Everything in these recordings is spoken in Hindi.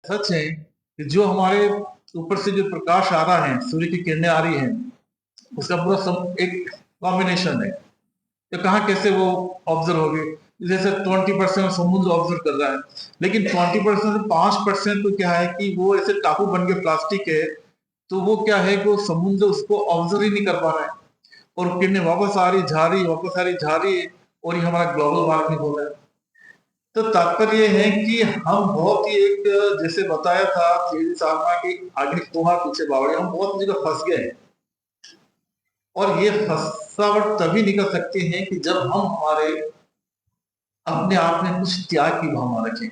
सच है कि जो हमारे ऊपर से जो प्रकाश आ रहा है, सूर्य की किरणें आ रही हैं, उसका पूरा सब एक कॉम्बिनेशन है। तो कहाँ कैसे वो ऑब्जर्व होगी? जैसे 20% समुद्र ऑब्जर्व कर रहा है, लेकिन 20% से 5% तो क्या है कि वो ऐसे टापू बन के प्लास्टिक है, तो वो क्या है कि वो समुद्र उसको ऑब्जर्व ही नहीं कर पा रहा है, और किरणें वापस आ रही, जा रही, वापस आ रही, जा रही, और ये हमारा ग्लोबल वार्मिंग हो रहा है। तो तात्पर्य ये है कि हम बहुत ही एक, जैसे बताया था थ्री शर्मा की, आगे कुआं पीछे बावड़ी, हम बहुत जगह फंस गए हैं। और ये फंसावट तभी निकल सकती है कि जब हम हमारे अपने आप में कुछ त्याग की भावना रखें।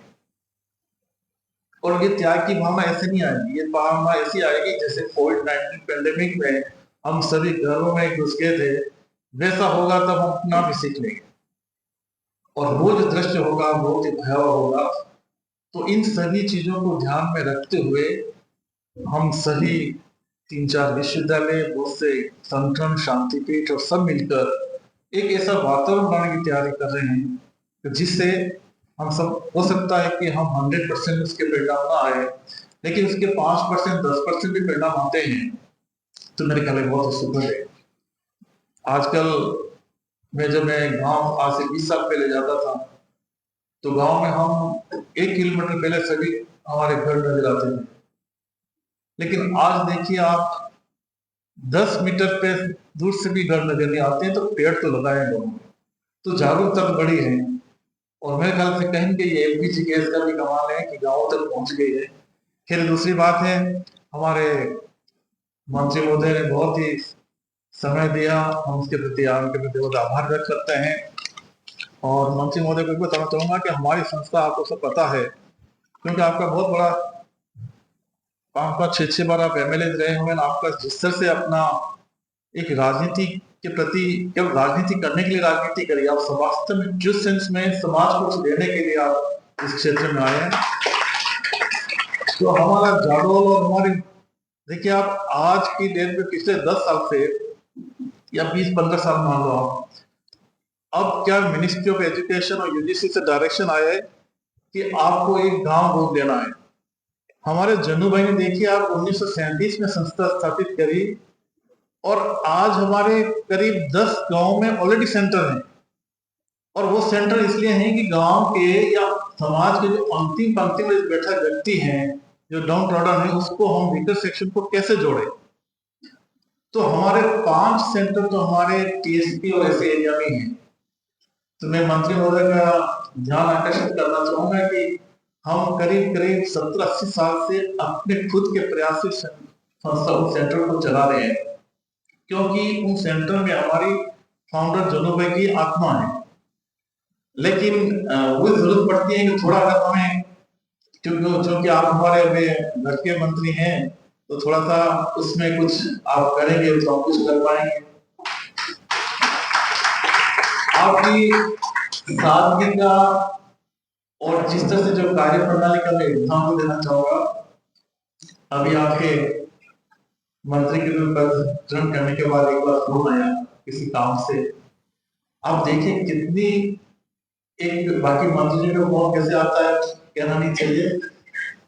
और ये त्याग की भावना ऐसे नहीं आएगी, ये भावना ऐसी आएगी जैसे कोविड-19 पैंडेमिक में हम सभी घरों में घुस गए थे, वैसा होगा तब हम अपना भी सीख लेंगे। और वो जो दृश्य होगा बहुत ही भयावह होगा। तो इन सभी चीजों को ध्यान में रखते हुए हम सभी 3-4 विश्वविद्यालय, बहुत से संगठन, शांतिपीठ और सब मिलकर एक ऐसा वातावरण बनाने की तैयारी कर रहे हैं जिससे हम सब, हो सकता है कि हम 100% उसके परिणाम ना आए, लेकिन उसके 5%, 10% भी परिणाम आते हैं, तो मेरे ख्याल में बहुत शुक्र है। आजकल जब मैं गांव आज से 20 साल पहले जाता था, तो गांव में हम 1 किलोमीटर पहले सभी हमारे घर नजर आते थे, लेकिन आज देखिए आप 10 मीटर पे दूर से भी घर नजर नहीं आते हैं, तो पेड़ तो लगाए लोगों ने, तो जागरूकता तो बड़ी है। और मेरे ख्याल से कहीं कि ये एलपीजी गैस का भी कमाल है कि गाँव तक पहुंच गई है। फिर दूसरी बात है, हमारे मंत्री महोदय ने बहुत ही समय दिया, हम उसके प्रति उनके प्रति बहुत आभार व्यक्त करते हैं। और मंत्री महोदय को भी बताना चाहूंगा कि हमारी संस्था, आपको सब पता है, क्योंकि आपका बहुत बड़ा 5-5, 6-6 बार आप एमएलए रहे हुए, आपका जिस तरह से अपना एक राजनीति के प्रति, केवल राजनीति करने के लिए राजनीति करिए, आप वास्तव में ट्रू सेंस में समाज को कुछ देने के लिए आप इस क्षेत्र में आए हैं। तो हमारा जाडोल और हमारे, देखिए आप आज की डेट में पिछले 10 साल से या 20-15 साल मान लो आप, अब क्या मिनिस्ट्री ऑफ एजुकेशन और यूजीसी से डायरेक्शन आया है कि आपको एक गांव गोद लेना है। हमारे जन्नू भाई ने देखिए आप 1937 में संस्था स्थापित करी, और आज हमारे करीब 10 गांव में ऑलरेडी सेंटर हैं। और वो सेंटर इसलिए हैं कि गांव के या समाज के जो अंतिम पंक्ति में बैठा व्यक्ति है, जो डाउन ट्रॉडन है, उसको हम वीकर सेक्शन को कैसे जोड़े। तो हमारे 5 सेंटर तो हमारे टीएसपी और ऐसे एरिया में हैं। तो मैं मंत्री महोदय का ध्यान आकर्षित करना चाहूंगा कि हम करीब करीब 70-80 साल से अपने खुद के प्रयास से संस्था सेंटर को चला रहे हैं, क्योंकि उन सेंटर में हमारी फाउंडर जन्नू भाई की आत्मा है। लेकिन वो जरूरत पड़ती है कि थोड़ा अगर हमें, क्योंकि आप हमारे घर के मंत्री हैं, तो थोड़ा सा उसमें कुछ आप करेंगे तो हम कुछ कर पाएंगे। आपकी सादगी का और जिस तरह से जो कार्य प्रणाली का मैं एग्जाम्पल देना चाहूंगा, अभी आपके मंत्री के रूप में ग्रहण करने के बाद एक बार फोन आया किसी काम से। आप देखिए कितनी, एक बाकी मंत्री जी को फोन कैसे आता है कहना नहीं चाहिए।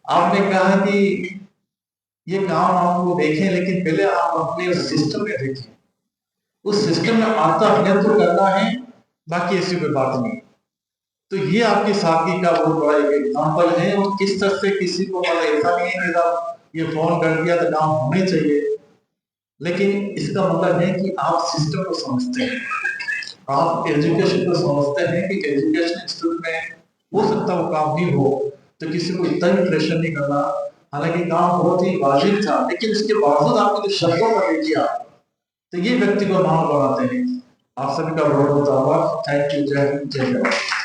आपने कहा कि ये काम आपको देखें, लेकिन पहले आप अपने सिस्टम में देखें, उस सिस्टम में आता नियंत्रण करना है, बाकी ऐसी कोई बात नहीं। तो ये आपकी सादगी का बहुत बड़ा एक एग्जाम्पल है। और किस तरह से किसी को, मतलब ऐसा नहीं है कि आप ये फोन कर दिया तो काम होने चाहिए, लेकिन इसका मतलब है कि आप सिस्टम को समझते हैं, आप एजुकेशन को समझते हैं कि एजुकेशन इंस्टीट्यूट में हो सकता वो काम नहीं हो, तो किसी को इतना भी प्रेशर नहीं करना। हालांकि काम बहुत ही वाजिब था, लेकिन इसके बावजूद आपने जो शब्दों का दे दिया, तो ये व्यक्ति को नाम बनाते हैं। आप सभी का बहुत बहुत आभार। Thank you. जय हिंद, जय भारत।